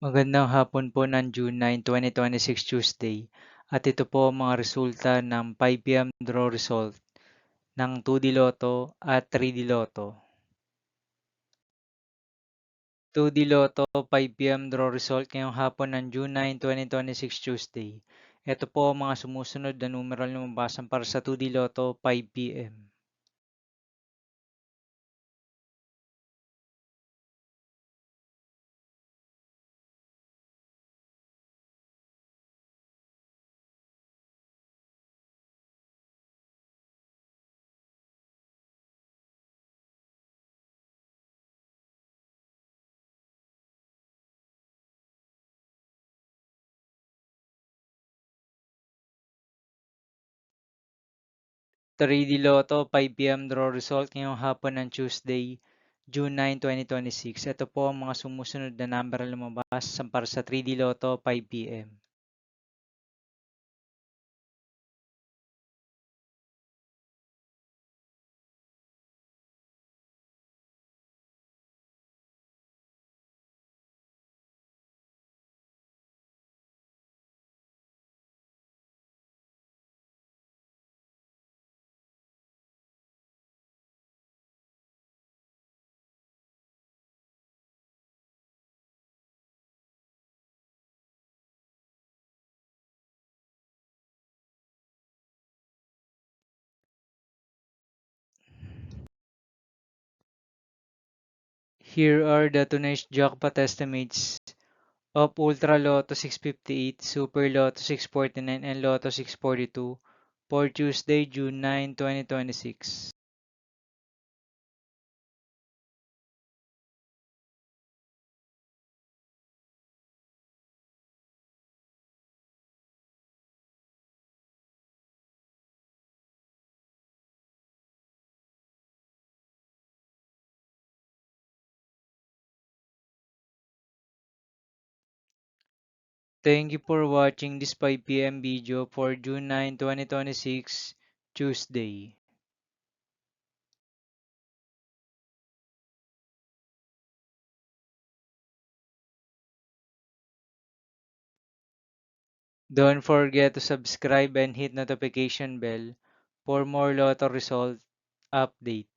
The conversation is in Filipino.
Magandang hapon po ng June 9, 2026 Tuesday. At ito po ang mga resulta ng 5 p.m. draw result ng 2D Lotto at 3D Lotto. 2D Lotto 5 p.m. draw result ngayong hapon ng June 9, 2026 Tuesday. Ito po ang mga sumusunod na numeral na mabasan para sa 2D Lotto 5 p.m. 3D Lotto 5 p.m. draw result ngayong hapon ng Tuesday, June 9, 2026. Ito po ang mga sumusunod na number na lumabas para sa 3D Lotto 5 p.m. Here are the tonight's jackpot estimates of Ultra Lotto 658, Super Lotto 649, and Lotto 642 for Tuesday, June 9, 2026. Thank you for watching this 5 p.m. video for June 9, 2026, Tuesday. Don't forget to subscribe and hit notification bell for more Lotto result update.